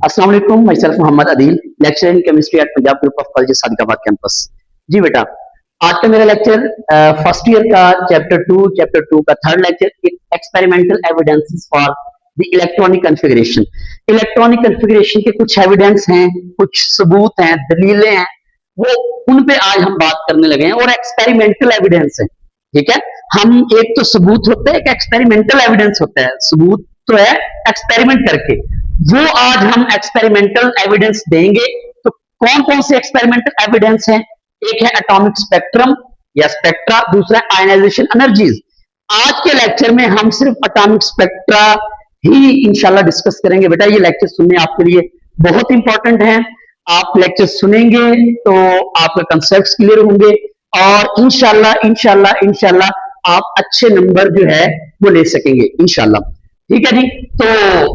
अस्सलाम वालेकुम, my self Mohammad Adeel, lecture in chemistry at Punjab group of college Sadiqabad campus. जी बेटा, आज का मेरा लेक्चर फर्स्ट ईयर का चैप्टर 2 का third lecture experimental evidences for the electronic configuration. Electronic configuration के कुछ एविडेंस हैं, कुछ सबूत हैं, दलीलें हैं, वो उन पे आज हम बात करने लगे हैं और एक्सपेरिमेंटल एविडेंस है। ठीक है, हम एक तो सबूत होता है, एक एक्सपेरिमेंटल एविडेंस होता है। सबूत तो है एक्सपेरिमेंट करके, वो आज हम एक्सपेरिमेंटल एविडेंस देंगे। तो कौन कौन से एक्सपेरिमेंटल एविडेंस हैं? एक है एटॉमिक स्पेक्ट्रम या स्पेक्ट्रा, दूसरा है आयनाइजेशन एनर्जीज। आज के लेक्चर में हम सिर्फ एटॉमिक स्पेक्ट्रा ही इंशाल्लाह डिस्कस करेंगे। बेटा ये लेक्चर सुनने आपके लिए बहुत इंपॉर्टेंट है। आप लेक्चर सुनेंगे तो आपके कंसेप्ट क्लियर होंगे और इंशाल्लाह इंशाल्लाह इंशाल्लाह आप अच्छे नंबर जो है वो ले सकेंगे इंशाल्लाह। ठीक है जी, तो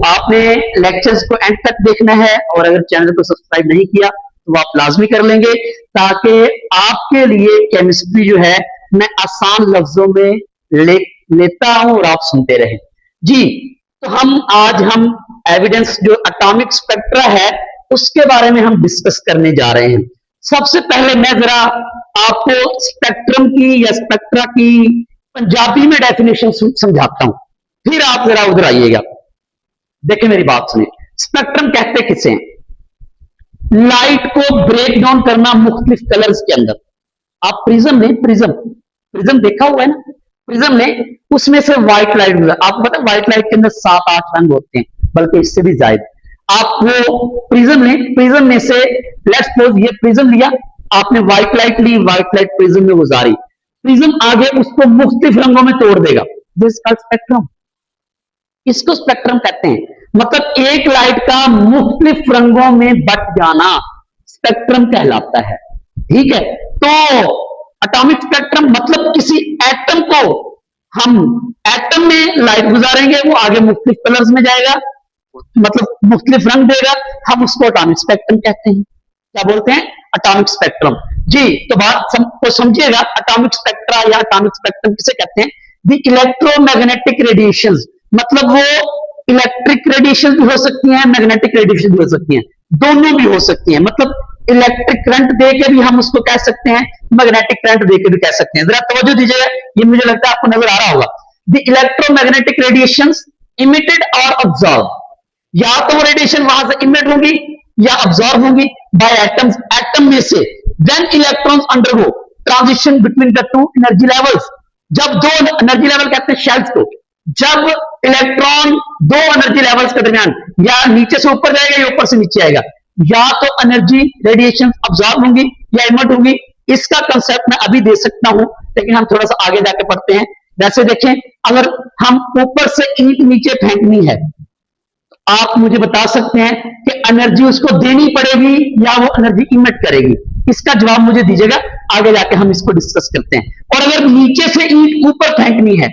आपने लेक्चर्स को एंड तक देखना है और अगर चैनल को सब्सक्राइब नहीं किया तो आप लाजमी कर लेंगे, ताकि आपके लिए केमिस्ट्री जो है मैं आसान लफ्जों में लेता हूं और आप सुनते रहे। जी, तो हम एविडेंस जो एटॉमिक स्पेक्ट्रा है उसके बारे में हम डिस्कस करने जा रहे हैं। सबसे पहले मैं जरा आपको स्पेक्ट्रम की या स्पेक्ट्रा की पंजाबी में डेफिनेशन समझाता हूं, फिर आप जरा उधर आइएगा। देखिए मेरी बात सुनिए, स्पेक्ट्रम कहते किसे हैं? लाइट को ब्रेक डाउन करना मुख्तलिफ कलर्स के अंदर। आप प्रिज्म ने प्रिज्म देखा हुआ है ना, प्रिज्म ने उसमें से व्हाइट लाइट, आपको पता है व्हाइट लाइट के अंदर 7-8 रंग होते हैं, बल्कि इससे भी ज्यादा। आप वो प्रिज्म में से लेट्स सपोज ये प्रिज्म लिया आपने, व्हाइट लाइट ली, व्हाइट लाइट प्रिज्म में गुजारी, प्रिज्म आगे उसको मुख्तलिफ रंगों में तोड़ देगा, दिस कॉल्ड स्पेक्ट्रम। इसको स्पेक्ट्रम कहते हैं, मतलब एक लाइट का मुख्तलिफ रंगों में बट जाना स्पेक्ट्रम कहलाता है। ठीक है, तो एटॉमिक स्पेक्ट्रम मतलब किसी एटम को हम एटम में लाइट गुजारेंगे, वो आगे मुख्तलिफ कलर्स में जाएगा, मतलब मुख्तलिफ रंग देगा, हम उसको एटॉमिक स्पेक्ट्रम कहते हैं। क्या बोलते हैं? Atomic spectrum. जी, तो बात को समझिएगा, एटॉमिक स्पेक्ट्रा या एटॉमिक स्पेक्ट्रम किसे कहते हैं? द इलेक्ट्रोमैग्नेटिक रेडिएशंस, मतलब वो इलेक्ट्रिक रेडिएशन भी हो सकती हैं, मैग्नेटिक रेडिएशन भी हो सकती हैं, दोनों भी हो सकती हैं। मतलब इलेक्ट्रिक करंट दे के भी हम उसको कह सकते हैं, मैग्नेटिक करंट दे के भी कह सकते हैं। जरा तवज्जो दीजिएगा, ये मुझे लगता है आपको नजर आ रहा होगा। द इलेक्ट्रोमैग्नेटिक रेडिएशंस इमिटेड और ऑब्जॉर्व, या तो वो रेडिएशन वहां से इमिट होगी या ऑब्जॉर्व होगी बाय एटम्स, एटम में से। When electrons undergo transition between the two energy levels, जब दो एनर्जी लेवल कहते हैं शेल्स को, जब इलेक्ट्रॉन दो एनर्जी लेवल्स के दरमियान या नीचे से ऊपर जाएगा या ऊपर से नीचे आएगा, या तो एनर्जी रेडिएशन ऑब्जॉर्व होंगी या इमिट होंगी। इसका कंसेप्ट मैं अभी दे सकता हूं, लेकिन हम थोड़ा सा आगे जाके पढ़ते हैं। वैसे देखें, अगर हम ऊपर से ईंट नीचे फेंकनी है, आप मुझे बता सकते हैं कि एनर्जी उसको देनी पड़ेगी या वो एनर्जी इमिट करेगी? इसका जवाब मुझे दीजिएगा, आगे जाके हम इसको डिस्कस करते हैं। और अगर नीचे से ईंट ऊपर फेंकनी है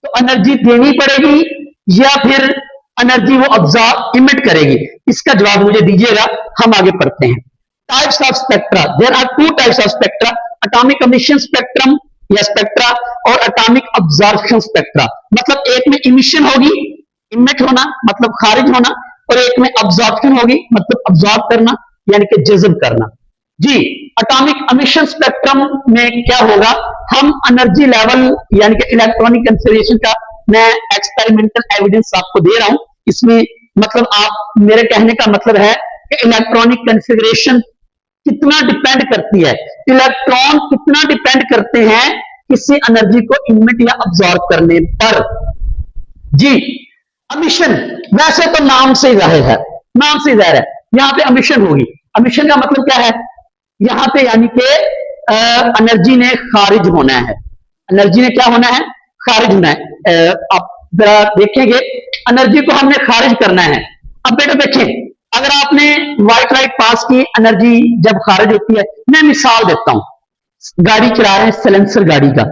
तो एनर्जी देनी पड़ेगी या फिर एनर्जी वो ऑब्जॉर्व इमिट करेगी? इसका जवाब मुझे दीजिएगा, हम आगे पढ़ते हैं। Types of spectra, there are 2 types of spectra, atomic emission spectrum या स्पेक्ट्रा और एटॉमिक अब्जॉर्प्शन स्पेक्ट्रा। मतलब एक में इमिशन होगी, इमिट होना मतलब खारिज होना, और एक में अब्जॉर्प्शन होगी मतलब अब्जॉर्ब करना यानी कि जज्ब करना। जी, एटॉमिक एमिशन स्पेक्ट्रम में क्या होगा? हम एनर्जी लेवल यानी कि इलेक्ट्रॉनिक कॉन्फ़िगरेशन का मैं एक्सपेरिमेंटल एविडेंस आपको दे रहा हूं। इसमें मतलब आप, मेरे कहने का मतलब है कि इलेक्ट्रॉनिक कॉन्फ़िगरेशन कितना डिपेंड करती है, इलेक्ट्रॉन कितना डिपेंड करते हैं किसी एनर्जी को इमिट या अब्सॉर्ब करने पर। जी, एमिशन वैसे तो नाम से जाहिर है, नाम से जाहिर है, यहां पे एमिशन होगी। एमिशन का मतलब क्या है? यहां पे यानी कि एनर्जी ने खारिज होना है, एनर्जी ने क्या होना है? खारिज होना है। आप जरा देखेंगे, एनर्जी को हमने खारिज करना है। अब बेटा देखें, अगर आपने व्हाइट लाइट पास की, एनर्जी जब खारिज होती है, मैं मिसाल देता हूं, गाड़ी चला रहे हैं, साइलेंसर गाड़ी का,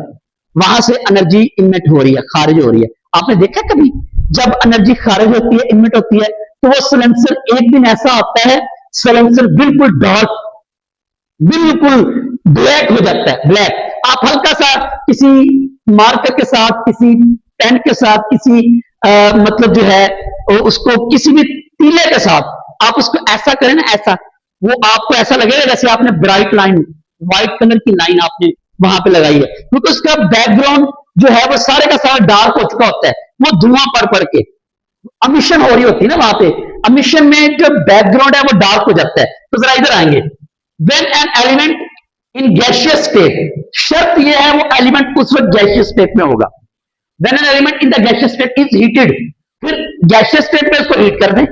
वहां से एनर्जी इमिट हो रही है, खारिज हो रही है। आपने देखा कभी जब एनर्जी खारिज होती है, इमिट होती है, तो वो साइलेंसर एक दिन ऐसा आता है, साइलेंसर बिल्कुल डार्क, बिल्कुल ब्लैक हो जाता है, ब्लैक। आप हल्का सा किसी मार्कर के साथ, किसी पेन के साथ, किसी मतलब जो है उसको किसी भी तीले के साथ आप उसको ऐसा करें ना, ऐसा, वो आपको ऐसा लगेगा जैसे आपने ब्राइट लाइन, व्हाइट कलर की लाइन आपने वहां पे लगाई है, क्योंकि उसका बैकग्राउंड जो है वो सारे का सारा डार्क हो चुका होता है, वो धुआं पड़ के अमिशन हो रही होती है ना वहां पे, अमिशन में जो बैकग्राउंड है वो डार्क हो जाता है। तो जरा इधर आएंगे, when an element in gaseous state, शर्त यह है वो एलिमेंट उस वक्त गैशियस स्टेट में होगा। When an element in the gaseous state is heated, फिर गैशियस स्टेट में इसको हीट कर दें,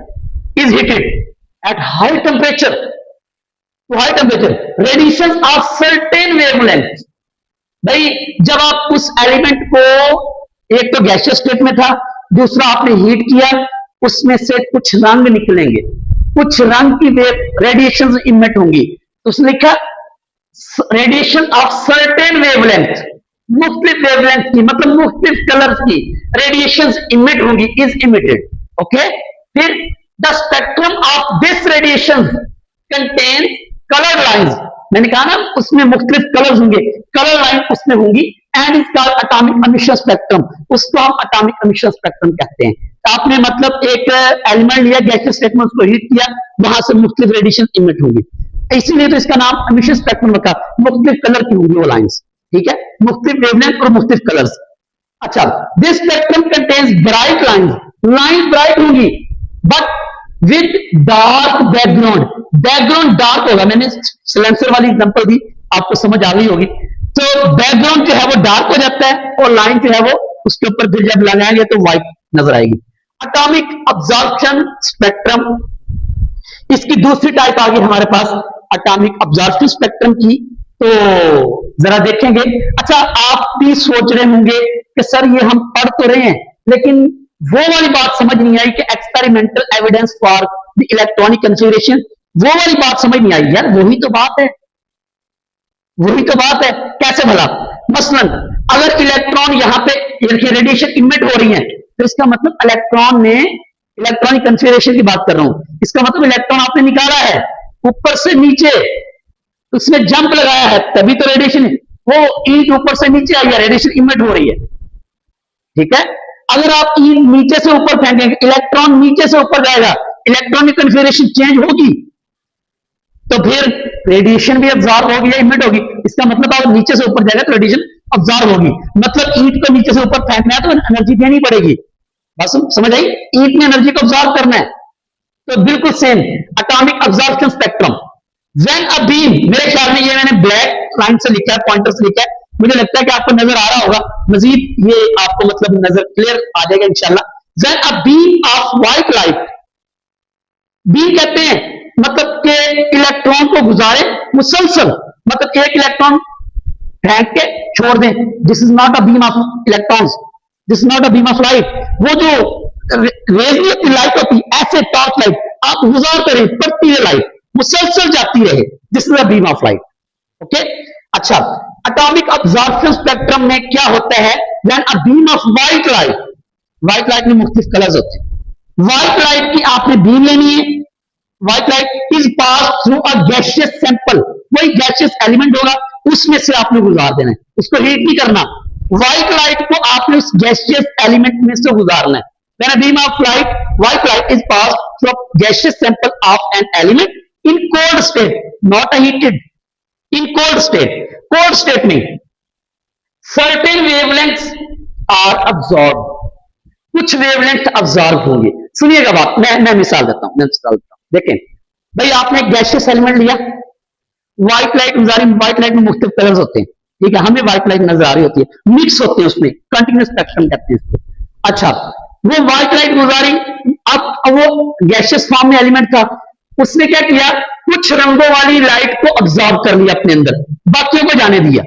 is heated at high temperature, to high temperature, radiation of certain wavelength. भाई जब आप उस एलिमेंट को, एक तो गैसियस स्टेट में था, दूसरा आपने हीट किया, उसमें से कुछ रंग निकलेंगे, कुछ रंग की वेव रेडिएशन इमिट होंगी, तो उसने लिखा रेडिएशन ऑफ सर्टेन वेवलेंथ, मुख्तलिफ वेवलेंथ की, मतलब मुख्तलिफ कलर्स की रेडिएशन इमिट होंगी, इज इमिटेड। ओके, फिर the spectrum of this radiation contain colour lines, मैंने कहा ना उसमें मुख्तलिफ कलर्स होंगे, कलर लाइन उसमें होंगी, and is called atomic emission spectrum, उसको हम एटॉमिक एमिशन स्पेक्ट्रम कहते हैं। तो आपने मतलब एक एलिमेंट लिया गैसियस स्टेट में, उसको हीट किया, वहां से मुख्तलिफ रेडिएशन इमिट होगी, इसीलिए तो इसका नाम एमिशन स्पेक्ट्रम रखा, मुख्तलिफ कलर की होंगी वो लाइंस, ठीक है, मुख्तलिफ वेवलेंथ और मुख्तलिफ कलर्स। अच्छा, this spectrum contains bright lines, line bright होंगी, but with dark background, background dark होगा, मैंने सिलेंसर वाली एग्जांपल दी, आपको समझ आ गई होगी। तो बैकग्राउंड जो है वो डार्क हो जाता है, और लाइन जो है वो उसके ऊपर फिर जब लगाएंगे तो व्हाइट नजर आएगी। एटॉमिक अब्जॉर्प्शन स्पेक्ट्रम, इसकी दूसरी टाइप आ गई हमारे पास एटॉमिक अब्जॉर्प्शन स्पेक्ट्रम की, तो जरा देखेंगे। अच्छा, आप भी सोच रहे होंगे कि सर ये हम पढ़ तो रहे हैं, लेकिन वो वाली बात समझ नहीं आई कि experimental evidence for the electronic configuration, वो वाली बात समझ नहीं आई। यार वही तो बात है, वही तो बात है। कैसे भला? मसलन अगर इलेक्ट्रॉन यहां पे रेडिएशन इमिट हो रही है, तो इसका मतलब इलेक्ट्रॉन ने, इलेक्ट्रॉनिक कंफिगरेशन की बात कर रहा हूं, इसका मतलब इलेक्ट्रॉन आपने निकाला है ऊपर से नीचे, उसने जंप लगाया है, तभी तो रेडिएशन, वो ईट ऊपर से नीचे आई है, रेडिएशन इमिट हो रही है, ठीक है। अगर आप ईट नीचे से ऊपर फेंकेंगे, इलेक्ट्रॉन नीचे से ऊपर जाएगा, इलेक्ट्रॉनिक कंफिगरेशन चेंज होगी, तो फिर रेडिएशन भी अब्जॉर्ब होगी या इमिट होगी। इसका मतलब आप नीचे से ऊपर जाएगा तो रेडिएशन अब्जॉर्ब होगी, मतलब ईट को नीचे से ऊपर फेंकना है तो एनर्जी देनी पड़ेगी। बस समझ आई, ईट ने एनर्जी को अब्जॉर्ब करना है। तो बिल्कुल same atomic absorption spectrum, when a beam, मेरे ख्याल में ये मैंने ब्लैक लाइन से लिखा है, पॉइंटर से लिखा है, मुझे लगता है कि आपको नजर आ रहा होगा, मजीद ये आपको मतलब नजर क्लियर आ जाएगा इंशाल्लाह। When a beam of white light, beam कहते हैं मतलब के इलेक्ट्रॉन को गुजारे मुसलसल, मतलब एक इलेक्ट्रॉन फेंक के छोड़ दें, this is not a beam of electrons, this is not a beam of light. वो जो रेज की लाइट होती है, ऐसे टॉर्च लाइट आप गुजारते रहे, पड़ती है लाइट, मुसलसल जाती रहे, this is a beam of light. Okay, अच्छा, एटॉमिक अब्जॉर्प्शन स्पेक्ट्रम में क्या होता है? When a beam of white light, white light में मुख्तलिफ कलर्स होते हैं, व्हाइट लाइट की आपने बीम लेनी है, white light is pass through a gaseous sample, वही गैसियस एलिमेंट होगा, उसमें से आपने गुजार देना है, उसको हीट नहीं करना, व्हाइट लाइट को आपने उस गैसियस एलिमेंट में से गुजारना है। When a beam of light, white light is passed through a gaseous sample of an element in cold state, not a heated, in cold state, cold state में certain wavelengths are absorbed, कुछ wavelength absorb होंगे। सुनिएगा बात, मैं मिसाल देता हूं, देखें भाई, आपने एक गैसियस एलिमेंट लिया, व्हाइट लाइट गुजारी, व्हाइट लाइट में मुख्तलिफ कलर्स होते हैं, ठीक है, हमें व्हाइट लाइट नजर आ रही होती है, मिक्स होते हैं उसमें, कंटिन्यूस स्पेक्ट्रम कहते हैं इसको। अच्छा, वो व्हाइट लाइट गुजारी, अब वो गैसियस फॉर्म में एलिमेंट था, उसने क्या किया, कुछ रंगों वाली लाइट को अब्जॉर्ब कर लिया अपने अंदर, बाकियों को जाने दिया।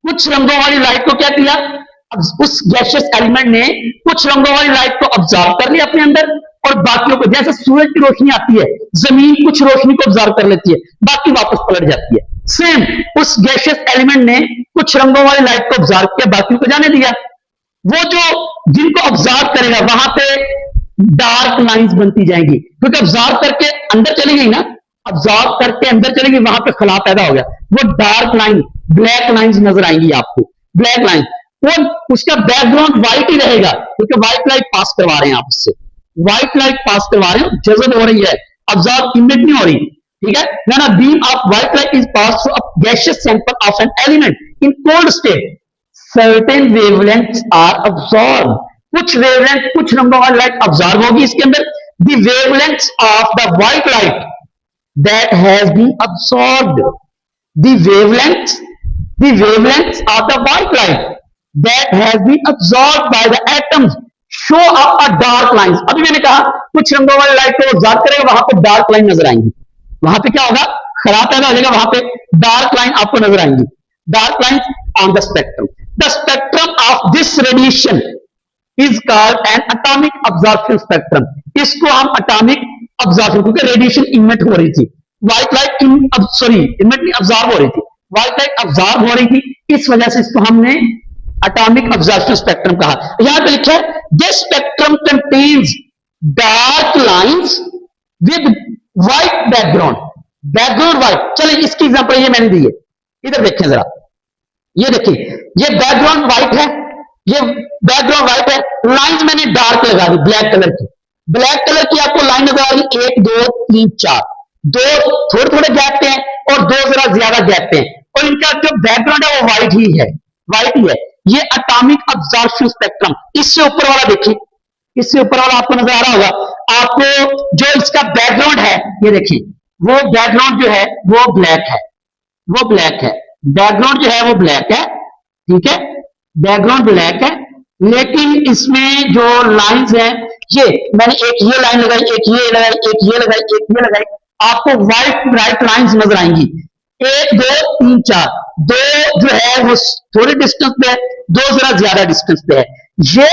कुछ रंगों वाली लाइट को क्या किया, उस गैसियस एलिमेंट ने कुछ रंगों वाली लाइट को अब्जॉर्ब कर लिया अपने अंदर, और बाकियों को, जैसे सूरज की रोशनी आती है, जमीन कुछ रोशनी को अब्जॉर्ब कर लेती है, बाकी वापस पलट जाती है। सेम उस गैसियस एलिमेंट ने कुछ रंगों वाली लाइट को अब्जॉर्ब किया, बाकियों को जाने दिया। वो जो जिनको ऑब्जर्व करेगा वहां पे डार्क लाइंस बनती जाएंगी, क्योंकि ऑब्जर्व करके अंदर चली गई ना, ऑब्जर्व करके अंदर चली गई, वहां पे खला पैदा हो गया, वो डार्क लाइन, ब्लैक लाइंस नजर आएंगी आपको, ब्लैक लाइन, और उसका बैकग्राउंड व्हाइट ही रहेगा, क्योंकि व्हाइट लाइट पास करवा रहे हैं आप उससे, व्हाइट लाइट पास करवा रहे हैं, जज़ब हो रही है, ऑब्जॉर्व इमिट नहीं हो रही, ठीक है। When a beam of white light is pass through a gaseous sample of an element in cold state, certain wavelengths are absorb, कुछ वेवलेंथ, कुछ नंबर वाली लाइट अब्सॉर्ब होगी इसके अंदर। The wavelengths of the white light that has been absorbed, the wavelengths, the wavelengths of the white light that has been absorbed by the atoms show up a dark lines. अभी मैंने कहा कुछ रंगों वाली light को absorb करेगा, वहां पे डार्क लाइन नजर आएंगी, वहां पे क्या होगा, खराब पैदा हो जाएगा, वहां पे डार्क लाइन आपको नजर आएंगी, dark line on the spectrum. The spectrum of this radiation is called an atomic absorption spectrum. इसको हम एटॉमिक अब्जॉर्प्शन, क्योंकि रेडिएशन इमिट हो रही थी, व्हाइट लाइट इमिट नहीं, अब्जॉर्ब हो रही थी, व्हाइट लाइट अब्जॉर्ब हो रही थी, इस वजह से इसको हमने एटॉमिक अब्जॉर्प्शन स्पेक्ट्रम कहा। यहां पे लिखा है this spectrum contains dark lines with white background, background white. चलिए इसकी एग्जांपल ये मैंने दी है, इधर देखें जरा, ये देखिए, ये बैकग्राउंड व्हाइट है, ये बैकग्राउंड व्हाइट है, लाइंस मैंने डार्क लगा दी, ब्लैक कलर की, ब्लैक कलर की आपको लाइन नजर आ रही, 1 2 3 4, दो थोड़े थोड़े गैप पे हैं और दो जरा ज्यादा गैप पे हैं, और इनका जो बैकग्राउंड है वो व्हाइट ही है, व्हाइट ही है। ये एटॉमिक अब्जॉर्प्शन स्पेक्ट्रम। इससे ऊपर वाला देखिए, इससे ऊपर वाला आपको नजर आ रहा होगा, आपको जो इसका बैकग्राउंड है, ये देखिए, वो बैकग्राउंड जो है वो ब्लैक है, वो ब्लैक है, बैकग्राउंड जो है वो ब्लैक है, ठीक है, बैकग्राउंड ब्लैक है, लेकिन इसमें जो लाइंस हैं, ये मैंने एक ये लाइन लगाई, एक ये लगाई, एक ये लगाई, एक ये लगाई, आपको व्हाइट ब्राइट लाइंस नजर आएंगी, 1 2 3 4, दो जो है वो थोड़े डिस्टेंस पे है, दो जरा ज्यादा डिस्टेंस पे है। ये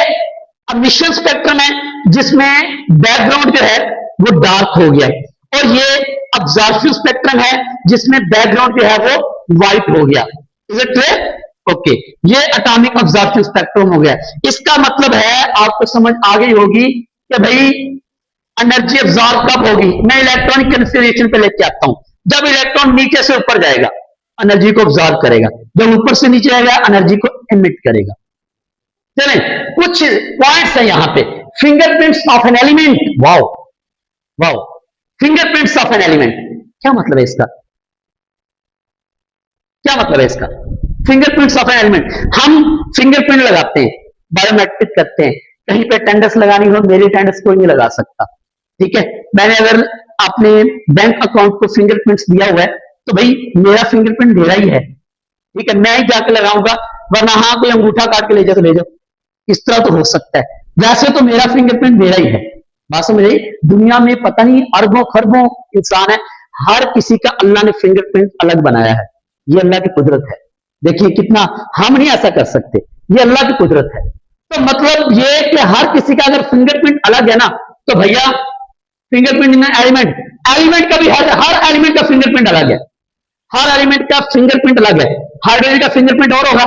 एमिशन स्पेक्ट्रम है जिसमें बैकग्राउंड जो है वो डार्क हो गया, और ये अब्जॉर्प्शन स्पेक्ट्रम है जिसमें बैकग्राउंड जो है वो व्हाइट हो गया। Is it clear? ओके, ये एटॉमिक अब्जॉर्प्शन स्पेक्ट्रम हो गया। इसका मतलब है आपको समझ आ गई होगी कि भाई एनर्जी अब्जॉर्ब कब होगी। मैं इलेक्ट्रॉनिक कंसिडरेशन पे लेके आता हूं, जब इलेक्ट्रॉन नीचे से ऊपर जाएगा एनर्जी को ऑब्जॉर्व करेगा, जब ऊपर से नीचे आएगा एनर्जी को एमिट करेगा। चलें, कुछ पॉइंट्स है यहां पे। Fingerprints of an element, wow wow, fingerprints of an element, क्या मतलब है इसका, क्या मतलब है इसका? फिंगरप्रिंट्स ऑफ एन एलिमेंट, हम फिंगरप्रिंट लगाते हैं, बायोमेट्रिक करते हैं, कहीं पे अटेंडेंस लगानी हो, मेरी अटेंडेंस कोई नहीं लगा सकता, ठीक है। मैंने अगर अपने बैंक अकाउंट को फिंगरप्रिंट्स दिया हुआ है तो भाई मेरा फिंगरप्रिंट मेरा ही है, ठीक है, मैं ही जाके लगाऊंगा, वरना हाँ कोई अंगूठा काट के ले जाओ तो ले जाओ, इस तरह तो हो सकता है। वैसे तो मेरा फिंगरप्रिंट मेरा ही है। बात समझ रही? दुनिया में पता नहीं अरबों खरबों इंसान है, हर किसी का अल्लाह ने फिंगरप्रिंट अलग बनाया है, ये अल्लाह की कुदरत है। देखिए कितना, हम नहीं ऐसा कर सकते, ये अल्लाह की कुदरत है। तो मतलब ये कि हर किसी का अगर फिंगरप्रिंट अलग है ना, तो भैया फिंगरप्रिंट इन एलिमेंट, एलिमेंट का भी हर एलिमेंट का फिंगरप्रिंट अलग है, हर एलिमेंट का फिंगरप्रिंट अलग है। हाइड्रोजन का फिंगरप्रिंट और होगा,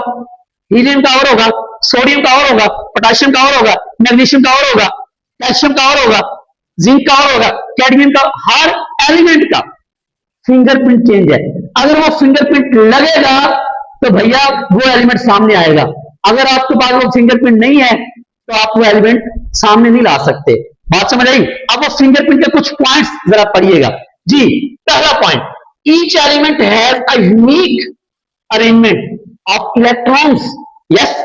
हीलियम का और होगा, सोडियम का और होगा, पोटेशियम का और होगा, मैग्नीशियम का और होगा, कैल्शियम का और होगा, जिंक का और होगा, कैडमियम का, हर एलिमेंट का फिंगरप्रिंट चेंज है। अगर वो फिंगरप्रिंट लगेगा तो भैया वो एलिमेंट सामने आएगा, अगर आपके पास वो फिंगरप्रिंट नहीं है तो आप वो एलिमेंट सामने नहीं ला सकते। बात समझ आई? अब वो फिंगरप्रिंट के कुछ पॉइंट्स जरा पढ़िएगा जी। पहला point, each element has a unique arrangement of electrons. Yes,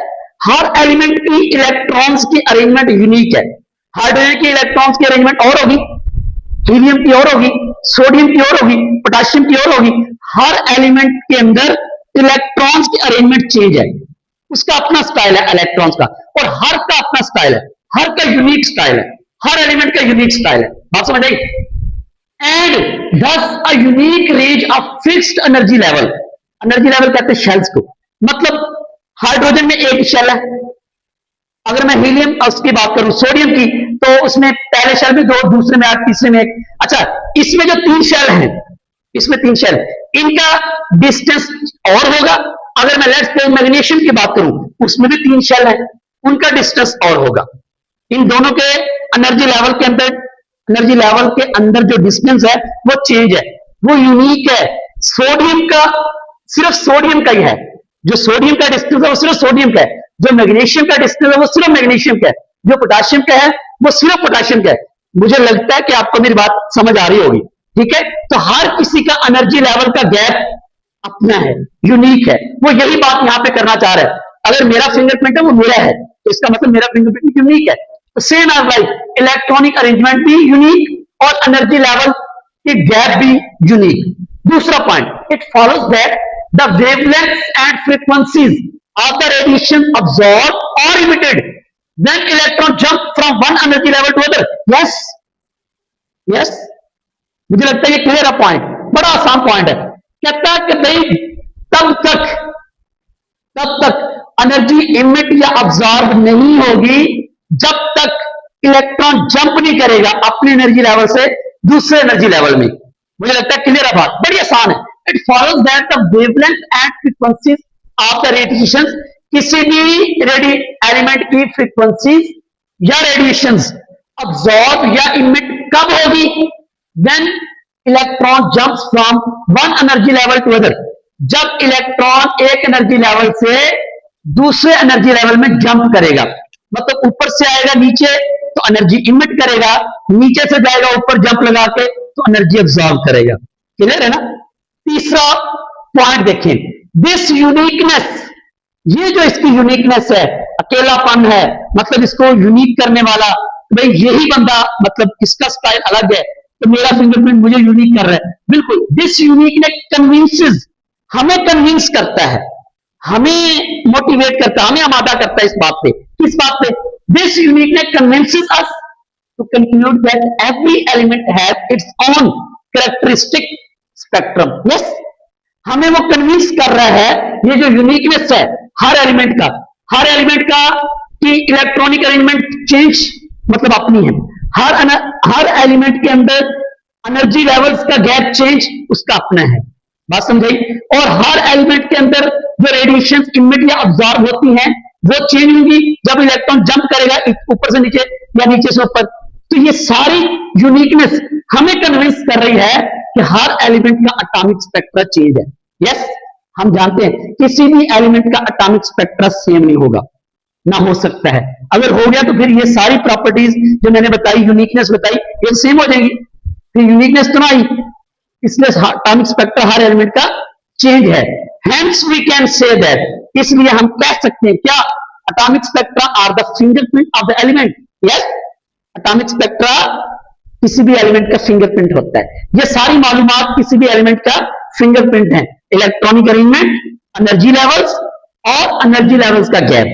her element की इलेक्ट्रॉन्स की अरेंजमेंट यूनिक है। हाइड्रोजन की इलेक्ट्रॉन्स की अरेंजमेंट और होगी, हीलियम की और होगी, सोडियम की और होगी, पोटेशियम की और होगी। हर एलिमेंट के अंदर इलेक्ट्रॉन्स की अरेंजमेंट चेंज है, उसका अपना स्टाइल है इलेक्ट्रॉन्स का, और हर का अपना स्टाइल है, हर का यूनिक स्टाइल है, हर एलिमेंट का यूनिक स्टाइल है। बात समझ आई? एंड दस a unique range of fixed energy level, energy level कहते हैं शेल्स को। मतलब हाइड्रोजन में एक शेल है, अगर मैं हीलियम उसकी बात करूं, सोडियम की, तो उसमें पहले शेल में दो, दूसरे में 8, तीसरे में 1। अच्छा, इसमें जो 3 शेल हैं, इसमें 3 शेल है, इनका डिस्टेंस और होगा। अगर मैं लेट्स से मैग्नीशियम की बात करूं, उसमें भी 3 शेल है, उनका डिस्टेंस और होगा। इन दोनों के एनर्जी लेवल के अंदर, एनर्जी लेवल के अंदर जो डिस्टेंस है वो चेंज है, वो यूनिक है। सोडियम का सिर्फ सोडियम का ही है, जो सोडियम का डिस्टेंस है वो सिर्फ सोडियम का है, जो मैग्नीशियम का डिस्टेंस है वो सिर्फ मैग्नीशियम का है, जो पोटेशियम का है वो सिर्फ पोटेशियम का है। मुझे लगता है कि आपको मेरी बात समझ आ रही होगी, ठीक है। तो हर किसी का एनर्जी लेवल का गैप अपना है, यूनिक है। वो यही बात यहां पे करना चाह रहा है। अगर मेरा फिंगरप्रिंट है वो मेरा है, तो इसका मतलब मेरा फिंगरप्रिंट यूनिक है। तो same as like electronic arrangement भी यूनिक और एनर्जी लेवल के गैप भी यूनिक। दूसरा point, it follows that the wavelength and frequencies of the radiation absorb और emitted when electron jump from one energy level to other. Yes yes, मुझे लगता है ये क्लियर है पॉइंट, बड़ा आसान पॉइंट है। कहता है कि भाई तब तक एनर्जी इमिट या अब्सॉर्ब नहीं होगी जब तक इलेक्ट्रॉन जंप नहीं करेगा अपने एनर्जी लेवल से दूसरे एनर्जी लेवल में। मुझे लगता है क्लियर है बात, बड़ी आसान है। It follows that the wavelength and frequencies of the radiation, किसी भी एलिमेंट की फ्रीक्वेंसीज या रेडिएशंस अब्सॉर्ब या इमिट कब होगी, when electron jumps from one energy level to other, जब इलेक्ट्रॉन एक एनर्जी लेवल से दूसरे एनर्जी लेवल में जंप करेगा। मतलब ऊपर से आएगा नीचे तो एनर्जी इमिट करेगा, नीचे से जाएगा ऊपर जंप लगा के तो एनर्जी अब्सॉर्ब करेगा। क्लियर है ना। तीसरा पॉइंट देखें, दिस यूनिकनेस, ये जो इसकी यूनिकनेस है, अकेलापन है, मतलब इसको यूनिक करने वाला, भाई यही बंदा, मतलब इसका स्टाइल अलग है तो मेरा फिंगरप्रिंट मुझे यूनिक कर रहा है। बिल्कुल, दिस यूनिकनेस कन्विंसेस, हमें कन्विंस करता है, हमें मोटिवेट करता है, हमें आमादा करता है इस बात पे। किस बात पे? This uniqueness convinces us to conclude that every element has its own characteristic spectrum. Yes, हमें वो कन्विंस कर रहा है, ये जो यूनिकनेस है हर एलिमेंट का कि इलेक्ट्रॉनिक अरेंजमेंट चेंज मतलब अपनी है, हर एलिमेंट के अंदर एनर्जी लेवल्स का गैप चेंज उसका अपना है। बात समझाई। और हर एलिमेंट के अंदर जो रेडिएशन इमिट या अब्सॉर्ब होती हैं वो चेंज होंगी जब इलेक्ट्रॉन जंप करेगा ऊपर से नीचे या नीचे से ऊपर। तो ये सारी यूनिकनेस हमें कन्विंस कर रही है कि हर एलिमेंट का एटॉमिक स्पेक्ट्रा चेंज है। यस, हम जानते हैं किसी भी एलिमेंट का एटॉमिक स्पेक्ट्रा सेम नहीं होगा, ना हो सकता है। अगर हो गया तो फिर ये सारी प्रॉपर्टीज जो मैंने बताई, यूनिकनेस बताई, ये सेम हो जाएंगी। फिर यूनिकनेस तो ना आई, इसलिए एटॉमिक स्पेक्ट्रा हर एलिमेंट का चेंज है। Hence we can say that, इसलिए हम कह सकते हैं क्या, atomic spectra are the fingerprint of the element. Yes, atomic spectra किसी भी एलिमेंट का फिंगरप्रिंट होता है। ये सारी मालूमात किसी भी एलिमेंट का फिंगरप्रिंट है, इलेक्ट्रॉनिक अरेंजमेंट, एनर्जी लेवल्स और एनर्जी लेवल्स का गैप।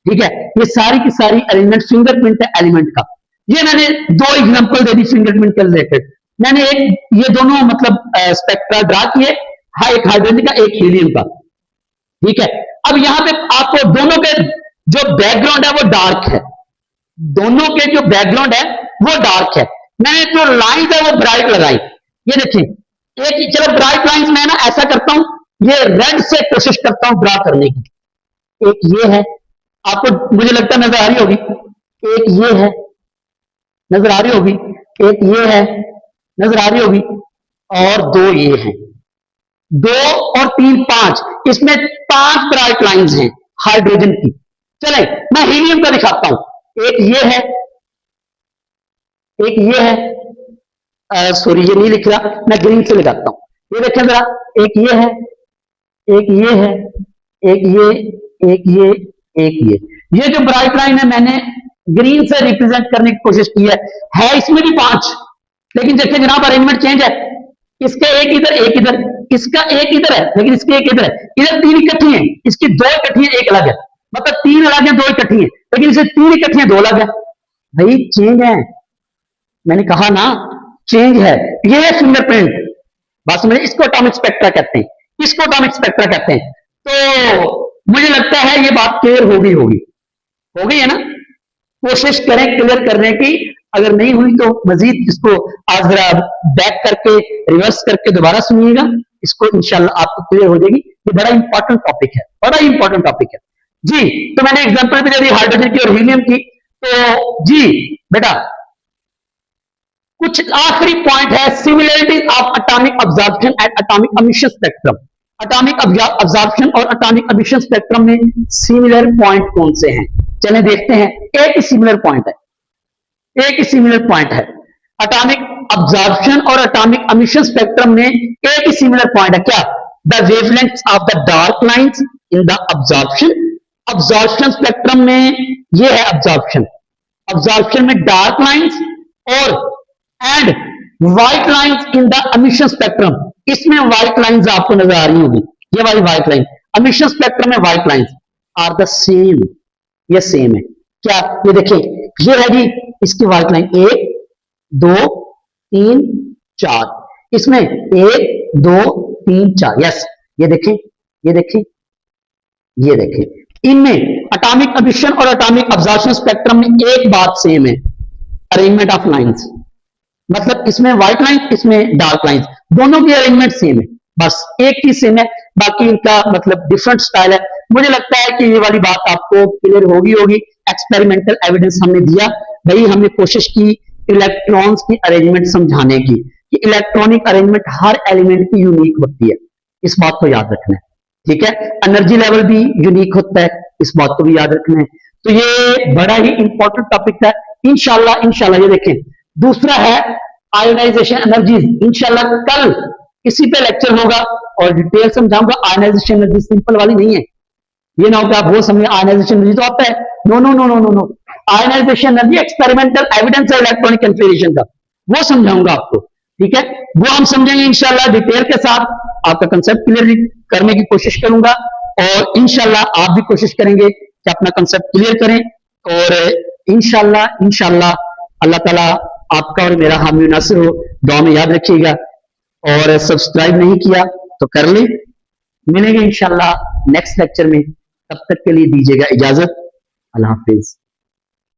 ठीक है, ये सारी की सारी एलिमेंट फिंगरप्रिंट है एलिमेंट का। ये मैंने दो एग्जांपल दे दी फिंगरप्रिंट के रिलेटेड। मैंने एक ये दोनों मतलब स्पेक्ट्रा ड्रा किए, एक हाइड्रोजन का एक हीलियम का। ठीक है, अब यहां पे आपको दोनों के जो बैकग्राउंड है वो डार्क है, दोनों के जो बैकग्राउंड है वो डार्क है। मैंने जो लाइन है वो ब्राइट लगाई। ये देखिए, एक चलो ब्राइट लाइन मैं ना ऐसा करता हूं, ये रेड से कोशिश करता हूं ड्रा करने की। एक ये है, आपको मुझे लगता है नजर आ रही होगी, एक ये है नजर आ रही होगी, एक ये है नजर आ रही होगी, और दो ये हैं, 2 और 3 5, इसमें 5 ब्राइट लाइंस हैं हाइड्रोजन की। चले मैं हीलियम का दिखाता हूं, एक ये है, एक ये है, सॉरी ये नहीं लिख रहा, मैं ग्रीन से लगाता हूं। ये देखें जरा, एक ये है, एक ये है, एक ये, एक ये। ये जो ब्राइट लाइन है मैंने ग्रीन से रिप्रेजेंट करने की कोशिश की है इसमें भी 5, लेकिन देखिए जनाब अरेंजमेंट चेंज है। इसके एक इधर, एक इधर, इसका एक इधर है, लेकिन इसके एक इधर है। इधर 3 इकट्ठी हैं, इसकी 2 इकट्ठी हैं, एक अलग है। मतलब 3 अलग है, 2 इकट्ठी हैं, लेकिन इसे 3 इकट्ठी हैं, 2 अलग है। भाई चेंज है, मैंने कहा ना चेंज है। ये है फिंगरप्रिंट। बात समझे, इसको एटॉमिक स्पेक्ट्रा कहते हैं, इसको एटॉमिक स्पेक्ट्रा कहते हैं। तो मुझे लगता है ये बात क्लियर हो गई है ना। कोशिश करें क्लियर करने की, अगर नहीं हुई तो मजीद इसको आज जरा बैक करके रिवर्स करके दोबारा सुनिएगा, इसको इंशाल्लाह आपको क्लियर हो जाएगी। ये बड़ा इंपॉर्टेंट टॉपिक है, बड़ा इंपॉर्टेंट टॉपिक है जी। तो मैंने एग्जांपल भी दे दी हाइड्रोजन की और हीलियम की। तो जी बेटा कुछ आखिरी पॉइंट है, similarity of atomic absorption and atomic emission spectrum. Atomic absorption और एटॉमिक एमिशन स्पेक्ट्रम में सिमिलर पॉइंट कौन से हैं, चलें देखते हैं। एक ही सिमिलर पॉइंट है, एक ही सिमिलर पॉइंट है। एटॉमिक अब्जॉर्प्शन और एटॉमिक एमिशन स्पेक्ट्रम में एक ही सिमिलर पॉइंट है क्या, the wavelength of the dark lines in the absorption, absorption spectrum में ये है अब्जॉर्प्शन, अब्जॉर्प्शन में डार्क लाइंस और and white lines in the emission spectrum, इसमें व्हाइट लाइंस आपको नजर आ रही होगी, ये वाली व्हाइट लाइन, एमिशन स्पेक्ट्रम में white lines are the same, ये सेम है क्या, ये देखिए ये है जी इसकी व्हाइट लाइन 1 2 3 4, इसमें 1 2 3 4, यस ये देखें ये देखें ये देखें, इनमें एटॉमिक एमिशन और एटॉमिक अब्जॉर्प्शन स्पेक्ट्रम में एक बात सेम है, अरेंजमेंट ऑफ लाइंस, मतलब इसमें व्हाइट लाइंस इसमें डार्क लाइंस, दोनों की अरेंजमेंट सेम है, बस एक चीज सेम है, बाकी इनका मतलब डिफरेंट स्टाइल है। मुझे लगता है कि ये वाली बात आपको क्लियर होगी। एक्सपेरिमेंटल एविडेंस हमने दिया, भाई हमने कोशिश की इलेक्ट्रॉन्स की अरेंजमेंट समझाने की, कि इलेक्ट्रॉनिक अरेंजमेंट हर एलिमेंट की यूनिक होती है, इस बात को याद रखना है, ठीक है। एनर्जी लेवल भी यूनिक होता है, इस बात को भी याद रखना है। तो ये बड़ा ही इंपॉर्टेंट टॉपिक था। इंशाल्लाह ये देखें, दूसरा है आयोनाइजेशन एनर्जीज, इंशाल्लाह कल इसी पे लेक्चर होगा और डिटेल समझाऊंगा। आयोनाइजेशन एनर्जी सिंपल वाली नहीं है, ये ना हो कि आप वो समझे आयोनाइजेशन एनर्जी तो आता है, no no no no no no, ionization energy experimental evidence है इलेक्ट्रॉनिक कन्फिगरेशन का, वो समझाऊंगा आपको, ठीक है। वो हम समझेंगे इंशाल्लाह डिटेल के साथ, आपका कंसेप्ट क्लियर करने की कोशिश करूंगा और इंशाल्लाह आप भी कोशिश करेंगे कि अपना कंसेप्ट क्लियर करें और इंशाल्लाह अल्लाह ताला आपका और मेरा हामी नासिर हो, दुआ में याद रखिएगा और सब्सक्राइब नहीं किया तो कर ले। मिलेंगे इंशाल्लाह नेक्स्ट लेक्चर में, तब तक के लिए दीजिएगा इजाजत, अल्लाह हाफिज।